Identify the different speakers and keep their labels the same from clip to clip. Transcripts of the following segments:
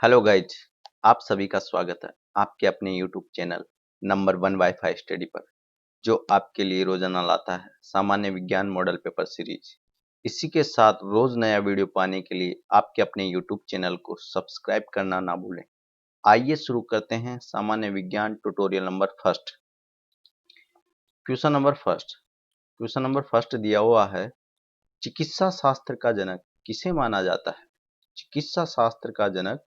Speaker 1: Hello guys, आप सभी का स्वागत है आपके अपने YouTube channel number 1 wifi study पर, जो आपके लिए रोजाना लाता है सामान्य विज्ञान मॉडल पेपर सीरीज। इसी के साथ रोज नया वीडियो पाने के लिए आपके अपने यूट्यूब चैनल को सब्सक्राइब करना ना भूलें। आइए शुरू करते हैं सामान्य विज्ञान tutorial number first. Question number first दिया हुआ है, चिकित्सा शास्त्र का जनक किसे माना जाता है? चिकित्सा शास्त्र का जनक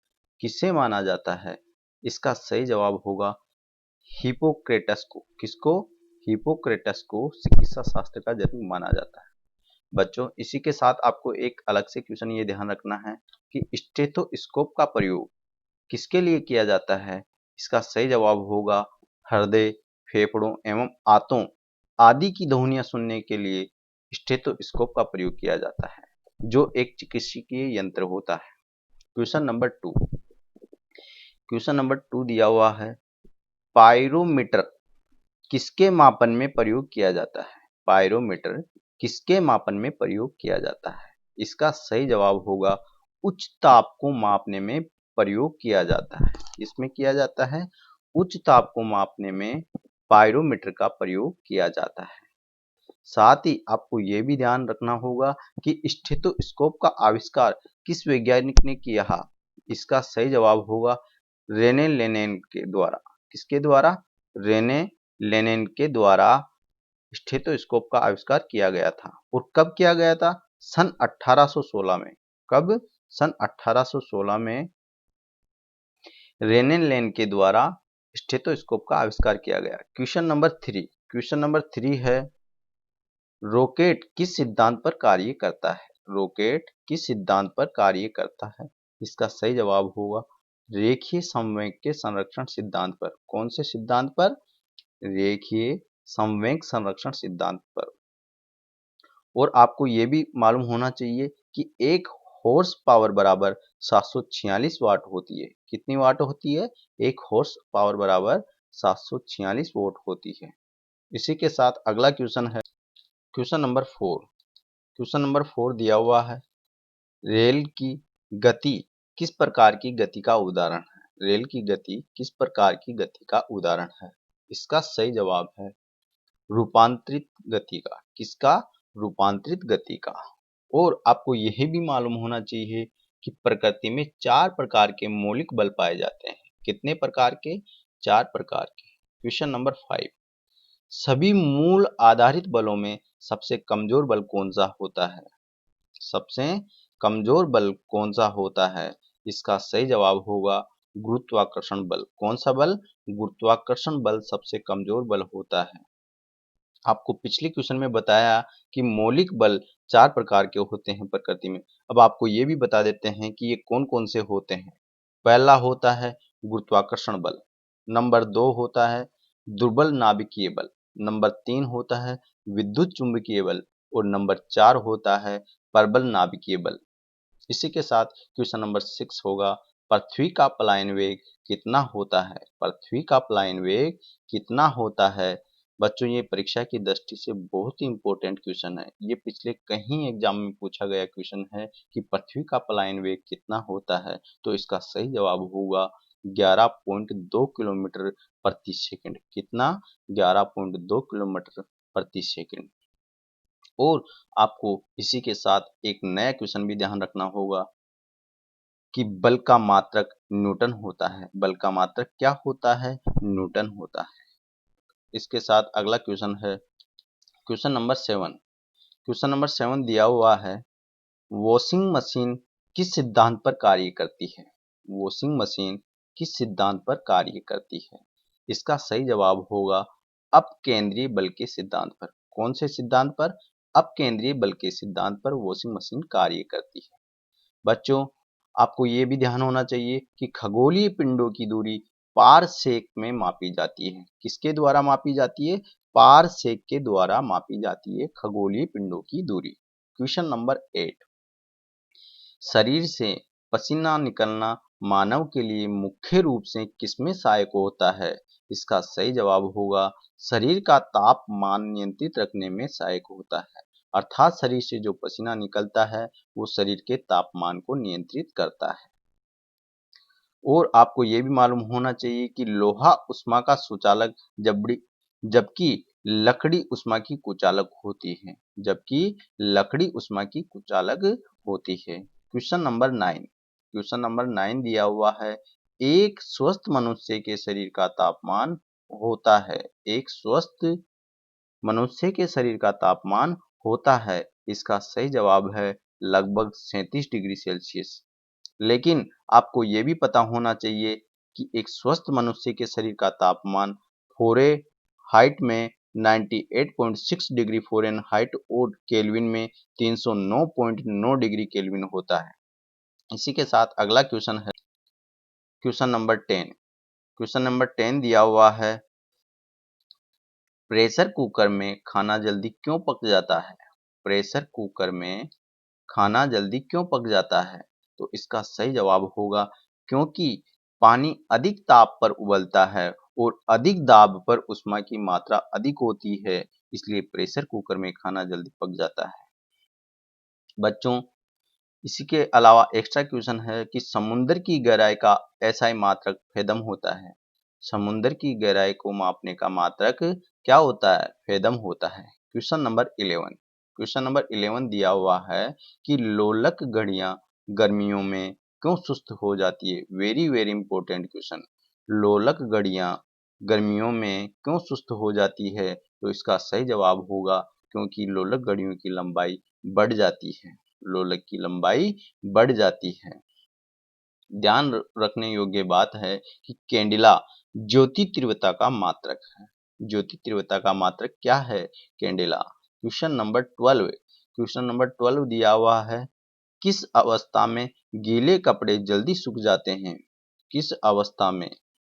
Speaker 1: किसे माना जाता है? इसका सही जवाब होगा हिपोक्रेटस को। किसको? हिपोक्रेटस को चिकित्सा शास्त्र का जनक माना जाता है। बच्चों, इसी के साथ आपको एक अलग से क्वेश्चन ये ध्यान रखना है कि स्टेथोस्कोप का प्रयोग किसके लिए किया जाता है? इसका सही जवाब होगा हृदय, फेफड़ों एवं आंतों आदि की ध्वनियां सुनने के लिए स्टेथोस्कोप का प्रयोग किया जाता है, जो एक चिकित्सकीय यंत्र होता है। क्वेश्चन नंबर टू दिया हुआ है, पायरोमीटर किसके मापन में प्रयोग किया जाता है? पायरोमीटर किसके मापन में प्रयोग किया जाता है? इसका सही जवाब होगा उच्च ताप को मापने में प्रयोग किया जाता है। इसमें किया जाता है उच्च ताप को मापने में पायरोमीटर का प्रयोग किया जाता है। साथ ही आपको यह भी ध्यान रखना होगा कि स्टेथोस्कोप का आविष्कार किस वैज्ञानिक ने किया? इसका सही जवाब होगा रेने लेनेन के द्वारा। किसके द्वारा? रेने लेनेन के द्वारा स्टेथोस्कोप का आविष्कार किया गया था। और कब किया गया था? सन 1816 में। कब? सन 1816 में रेने लेन के द्वारा स्टेथोस्कोप का आविष्कार किया गया। क्वेश्चन नंबर थ्री है, रॉकेट किस सिद्धांत पर कार्य करता है? रॉकेट किस सिद्धांत पर कार्य करता है? इसका सही जवाब होगा रेखीय संवेग के संरक्षण सिद्धांत पर। कौन से सिद्धांत पर? रेखीय संवेग संरक्षण सिद्धांत पर। और आपको यह भी मालूम होना चाहिए कि एक हॉर्स पावर बराबर 746 वाट होती है। कितनी वाट होती है? एक हॉर्स पावर बराबर 746 वाट होती है। इसी के साथ अगला क्वेश्चन है क्वेश्चन नंबर फोर दिया हुआ है, रेल की गति किस प्रकार की गति का उदाहरण है? रेल की गति किस प्रकार की गति का उदाहरण है? इसका सही जवाब है रूपांतरित गति का। किसका? रूपांतरित गति का। और आपको यह भी मालूम होना चाहिए कि प्रकृति में 4 प्रकार के मौलिक बल पाए जाते हैं। कितने प्रकार के? 4 प्रकार के। क्वेश्चन नंबर 5, सभी मूल आधारित बलों में सबसे कमजोर बल कौन सा होता है? सबसे कमजोर बल कौन सा होता है? इसका सही जवाब होगा गुरुत्वाकर्षण बल। कौन सा बल? गुरुत्वाकर्षण बल सबसे कमजोर बल होता है। आपको पिछले क्वेश्चन में बताया कि मौलिक बल 4 प्रकार के होते हैं प्रकृति में। अब आपको ये भी बता देते हैं कि ये कौन कौन से होते हैं। पहला होता है गुरुत्वाकर्षण बल, नंबर 2 होता है दुर्बल नाभिकीय बल, नंबर 3 होता है विद्युत चुंबकीय बल और नंबर 4 होता है प्रबल नाभिकीय बल। इसी के साथ क्वेश्चन नंबर 6 होगा, पृथ्वी का पलायन वेग कितना होता है? पृथ्वी का पलायन वेग कितना होता है? बच्चों, ये परीक्षा की दृष्टि से बहुत ही इंपॉर्टेंट क्वेश्चन है। ये पिछले कहीं एग्जाम में पूछा गया क्वेश्चन है कि पृथ्वी का पलायन वेग कितना होता है। तो इसका सही जवाब होगा 11.2 किलोमीटर प्रति सेकंड। कितना? 11.2 किलोमीटर प्रति सेकंड। और आपको इसी के साथ एक नया क्वेश्चन भी ध्यान रखना होगा कि बल का मात्रक न्यूटन होता है। बल का मात्रक क्या होता है? न्यूटन होता है। इसके साथ अगला क्वेश्चन है क्वेश्चन नंबर 7। क्वेश्चन नंबर 7 दिया हुआ है, वॉशिंग मशीन किस सिद्धांत पर कार्य करती है? वॉशिंग मशीन किस सिद्धांत पर कार्य करती है? इसका सही जवाब होगा अपकेंद्रीय बल के सिद्धांत पर। कौन से सिद्धांत पर? अपकेंद्रीय बल के सिद्धांत पर वॉशिंग मशीन कार्य करती है। बच्चों, आपको ये भी ध्यान होना चाहिए कि खगोलीय पिंडों की दूरी पारसेक में मापी जाती है। किसके द्वारा मापी जाती है? पारसेक के द्वारा मापी जाती है खगोलीय पिंडों की दूरी। क्वेश्चन नंबर 8, शरीर से पसीना निकलना मानव के लिए मुख्य रूप से किसमें सहायक होता है? इसका सही जवाब होगा शरीर का तापमान नियंत्रित रखने में सहायक होता है। अर्थात शरीर से जो पसीना निकलता है वो शरीर के तापमान को नियंत्रित करता है। और आपको ये भी मालूम होना चाहिए कि लोहा ऊष्मा का सुचालक जबकि लकड़ी ऊष्मा की कुचालक होती है, जबकि लकड़ी ऊष्मा की कुचालक होती है। क्वेश्चन नंबर 9 दिया हुआ है, एक स्वस्थ मनुष्य के शरीर का तापमान होता है, एक स्वस्थ मनुष्य के शरीर का तापमान होता है। इसका सही जवाब है लगभग 37 डिग्री सेल्सियस। लेकिन आपको ये भी पता होना चाहिए कि एक स्वस्थ मनुष्य के शरीर का तापमान फ़ारेनहाइट में 98.6 डिग्री फ़ारेनहाइट और केल्विन में 309.9 डिग्री केल्विन होता है। इसी के साथ अगला क्वेश्चन है क्वेश्चन नंबर 10। क्वेश्चन नंबर 10 दिया हुआ है, प्रेशर कुकर में खाना जल्दी क्यों पक जाता है? प्रेशर कुकर में खाना जल्दी क्यों पक जाता है? तो इसका सही जवाब होगा क्योंकि पानी अधिक ताप पर उबलता है और अधिक दाब पर ऊष्मा की मात्रा अधिक होती है, इसलिए प्रेशर कुकर में खाना जल्दी पक जाता है। बच्चों, इसी के अलावा एक्स्ट्रा क्वेश्चन है कि समुद्र की गहराई का एसआई मात्रक फेदम होता है। समुद्र की गहराई को मापने का मात्रक क्या होता है? फेदम होता है। क्वेश्चन नंबर 11 दिया हुआ है कि लोलक घड़ियां गर्मियों में क्यों सुस्त हो जाती है? Very very important question. लोलक घड़ियां गर्मियों में क्यों सुस्त हो जाती है? तो इसका सही जवाब होगा क्योंकि लोलक घड़ियों की लंबाई बढ़ जाती है, लोलक की लंबाई बढ़ जाती है। ध्यान रखने योग्य बात है कि कैंडिला ज्योति तीव्रता का मात्रक है। ज्योति तीव्रता का मात्रक क्या है? कैंडिला। क्वेश्चन नंबर 12 दिया हुआ है, किस अवस्था में गीले कपड़े जल्दी सूख जाते हैं? किस अवस्था में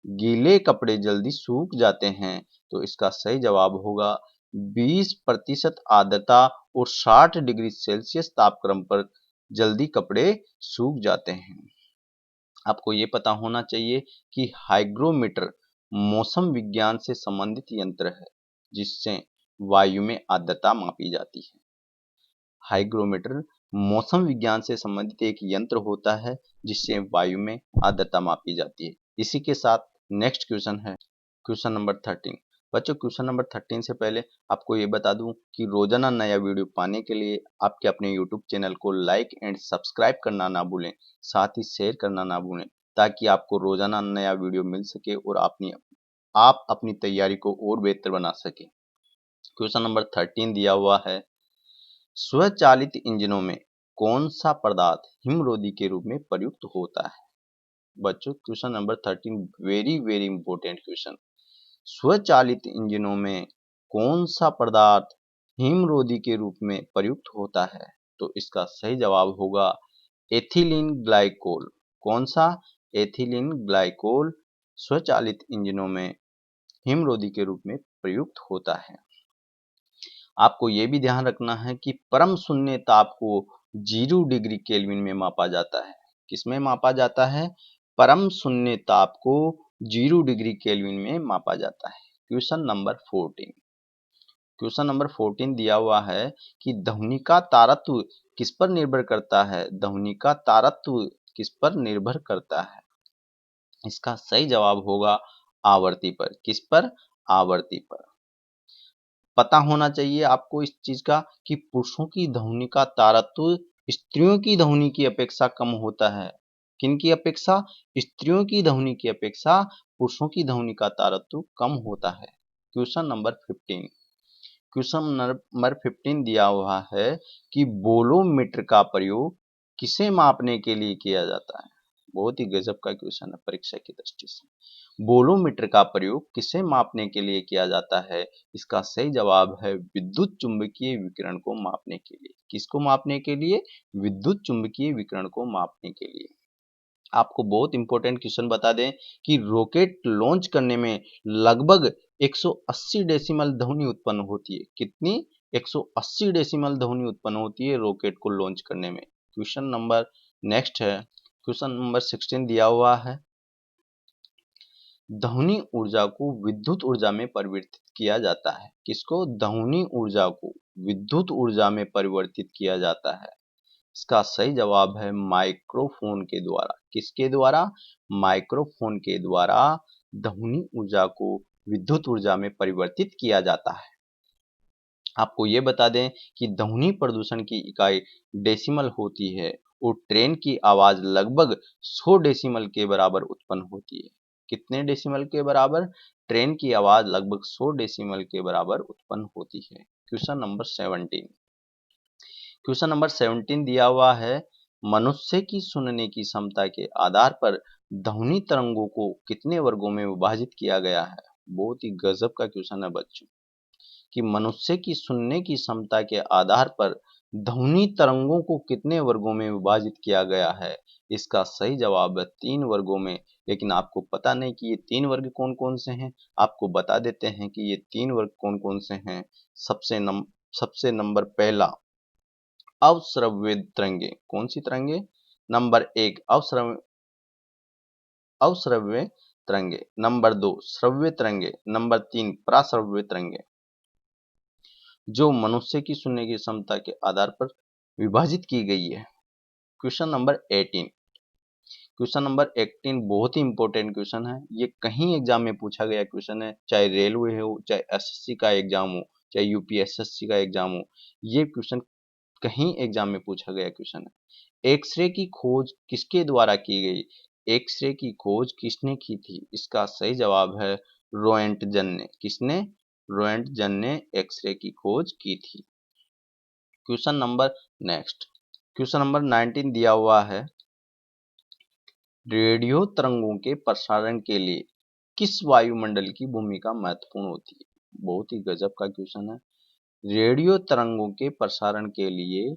Speaker 1: गीले कपड़े जल्दी सूख जाते हैं? तो इसका सही जवाब होगा 20% आर्द्रता और 60 डिग्री सेल्सियस तापक्रम पर जल्दी कपड़े सूख जाते हैं। आपको ये पता होना चाहिए कि हाइग्रोमीटर मौसम विज्ञान से संबंधित यंत्र है जिससे वायु में आर्द्रता मापी जाती है। हाइग्रोमीटर मौसम विज्ञान से संबंधित एक यंत्र होता है जिससे वायु में आर्द्रता मापी जाती है। इसी के साथ नेक्स्ट क्वेश्चन है क्वेश्चन नंबर 13। बच्चों, क्वेश्चन नंबर 13 से पहले आपको ये बता दूं कि रोजाना नया वीडियो पाने के लिए आपके अपने यूट्यूब चैनल को लाइक एंड सब्सक्राइब करना ना भूलें, साथ ही शेयर करना ना भूलें, ताकि आपको रोजाना नया वीडियो मिल सके और आप अपनी तैयारी को और बेहतर बना सके। क्वेश्चन नंबर 13 दिया हुआ है, स्वचालित इंजनों में कौन सा पदार्थ हिमरोधी के रूप में प्रयुक्त होता है? बच्चों, question number 13 very very important question. स्वचालित इंजनों में कौन सा पदार्थ हिमरोधी के रूप में प्रयुक्त होता है? तो इसका सही जवाब होगा एथिलीन ग्लाइकोल। कौन सा? एथिलीन ग्लाइकोल स्वचालित इंजनों में हिमरोधी के रूप में प्रयुक्त होता है। आपको ये भी ध्यान रखना है कि परम शून्य ताप को 0 डिग्री केल्विन में मापा जाता है। किसमें मापा जाता है? परम शून्य ताप को 0 डिग्री केल्विन में मापा जाता है। क्वेश्चन नंबर 14 दिया हुआ है कि ध्वनि का तारत्व किस पर निर्भर करता है? ध्वनि का तारत्व किस पर निर्भर करता है? इसका सही जवाब होगा आवर्ती पर। किस पर? आवर्ती पर। पता होना चाहिए आपको इस चीज का कि पुरुषों की ध्वनि का तारत्व स्त्रियों की ध्वनि की अपेक्षा कम होता है। किनकी अपेक्षा? स्त्रियों की ध्वनि की अपेक्षा पुरुषों की ध्वनि का तारत्व कम होता है। क्वेश्चन नंबर 15 दिया हुआ है कि बोलोमीटर का प्रयोग किसे मापने के लिए किया जाता है? बहुत ही गजब का क्वेश्चन है परीक्षा की दृष्टि से। बोलोमीटर का प्रयोग किसे मापने के लिए किया जाता है? इसका सही जवाब है विद्युत चुंबकीय विकिरण को मापने के लिए। किसको मापने के लिए? विद्युत चुंबकीय विकिरण को मापने के लिए। आपको बहुत इंपॉर्टेंट क्वेश्चन बता दें कि रॉकेट लॉन्च करने में लगभग 180 डेसिमल ध्वनि उत्पन्न होती है। कितनी? 180 डेसिमल ध्वनि उत्पन्न होती है रॉकेट को लॉन्च करने में। क्वेश्चन नंबर नेक्स्ट है क्वेश्चन नंबर 16 दिया हुआ है, ध्वनि ऊर्जा को विद्युत ऊर्जा में परिवर्तित किया जाता है। किसको? ध्वनि ऊर्जा को विद्युत ऊर्जा में परिवर्तित किया जाता है। इसका सही जवाब है माइक्रोफोन के द्वारा। किसके द्वारा? माइक्रोफोन के द्वारा ध्वनि ऊर्जा को विद्युत ऊर्जा में परिवर्तित किया जाता है। आपको ये बता दें कि ध्वनि प्रदूषण की इकाई डेसिमल होती है और ट्रेन की आवाज लगभग 100 डेसिमल के बराबर उत्पन्न होती है। कितने डेसिमल के बराबर? ट्रेन की आवाज लगभग 100 डेसिमल के बराबर उत्पन्न होती है। Question number 17। क्वेश्चन नंबर 17 दिया हुआ है, मनुष्य की सुनने की क्षमता के आधार पर ध्वनि तरंगों को कितने वर्गों में विभाजित किया गया है? बहुत ही गजब का क्वेश्चन है बच्चों, कि मनुष्य की सुनने की क्षमता के आधार पर ध्वनि तरंगों को कितने वर्गों में विभाजित किया गया है? इसका सही जवाब है 3 वर्गों में। लेकिन आपको पता नहीं कि ये 3 वर्ग कौन कौन से हैं। आपको बता देते हैं कि ये 3 वर्ग कौन कौन से हैं। सबसे नंबर पहला, अवश्रव्य तरंगे। कौन सी तरंगे? नंबर 1 अवश्रव्य तरंगे, नंबर 2 श्रव्य तरंगे, नंबर 3 पराश्रव्य तरंगे, जो मनुष्य की सुनने की क्षमता के आधार पर विभाजित की गई है। Question number 18। क्वेश्चन नंबर 18 बहुत ही इंपॉर्टेंट क्वेश्चन है। ये कहीं एग्जाम में पूछा गया क्वेश्चन है, चाहे रेलवे हो, चाहे एसएससी का एग्जाम हो, चाहे यूपीएसएससी का एग्जाम हो, ये क्वेश्चन कहीं एग्जाम में पूछा गया क्वेश्चन है। एक्सरे की खोज किसके द्वारा की गई? एक्सरे की खोज किसने की थी? इसका सही जवाब है रोएंटजन ने। किसने? रोएंटजन ने एक्सरे की खोज की थी। Question number next, question number 19 दिया हुआ है, रेडियो तरंगों के प्रसारण के लिए किस वायुमंडल की भूमिका महत्वपूर्ण होती है? बहुत ही गजब का क्वेश्चन है। रेडियो तरंगों के प्रसारण के लिए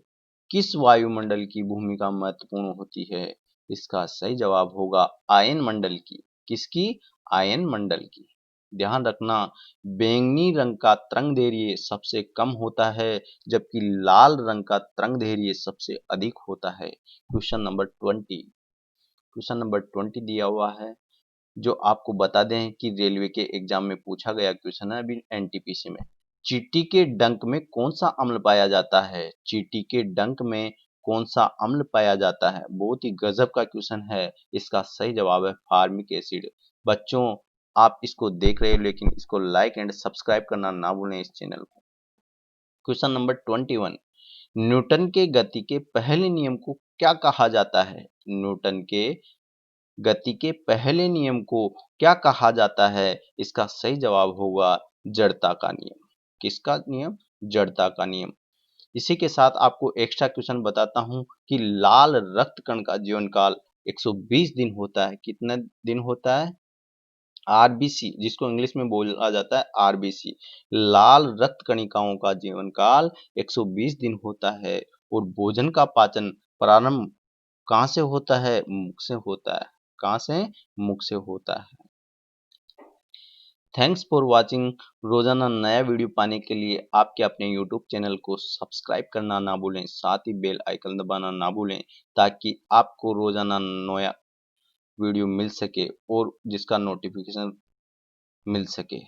Speaker 1: किस वायुमंडल की भूमिका महत्वपूर्ण होती है? इसका सही जवाब होगा आयन मंडल की। किसकी? आयन मंडल की। ध्यान रखना, बैंगनी रंग का तरंग दैर्ध्य सबसे कम होता है, जबकि लाल रंग का तरंग दैर्ध्य सबसे अधिक होता है। Question number 20। क्वेश्चन नंबर 20 दिया हुआ है, जो आपको बता दें कि रेलवे के एग्जाम में पूछा गया क्वेश्चन है अभी एनटीपीसी में। चींटी के डंक में कौन सा अम्ल पाया जाता है? चींटी के डंक में कौन सा अम्ल पाया जाता है? बहुत ही गजब का क्वेश्चन है। इसका सही जवाब है फार्मिक एसिड। बच्चों, आप इसको देख रहे हो लेकिन इसको लाइक एंड सब्सक्राइब करना ना भूलें इस चैनल को। क्वेश्चन नंबर 21, न्यूटन के गति के पहले नियम को क्या कहा जाता है? न्यूटन के गति के पहले नियम को क्या कहा जाता है? इसका सही जवाब होगा जड़ता का नियम। किसका नियम? जड़ता का नियम। इसी के साथ आपको एक्स्ट्रा क्वेश्चन बताता हूं कि लाल रक्त कण का जीवन काल 120 दिन होता है। कितना दिन होता है? आरबीसी, जिसको इंग्लिश में बोला जाता है आरबीसी। लाल रक्त कणिकाओं का जीवन काल 120 दिन होता है। और भोजन का पाचन प्रारंभ कहाँ से होता है? मुख से होता है। कहाँ से? मुख से होता है। Thanks for watching. रोजाना नया वीडियो पाने के लिए आपके अपने यूट्यूब चैनल को सब्सक्राइब करना ना भूलें, साथ ही बेल आइकन दबाना ना भूलें, ताकि आपको रोजाना नया वीडियो मिल सके और जिसका नोटिफिकेशन मिल सके।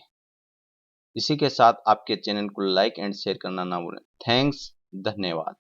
Speaker 1: इसी के साथ आपके चैनल को लाइक एंड शेयर करना ना भूलें। थैंक्स, धन्यवाद।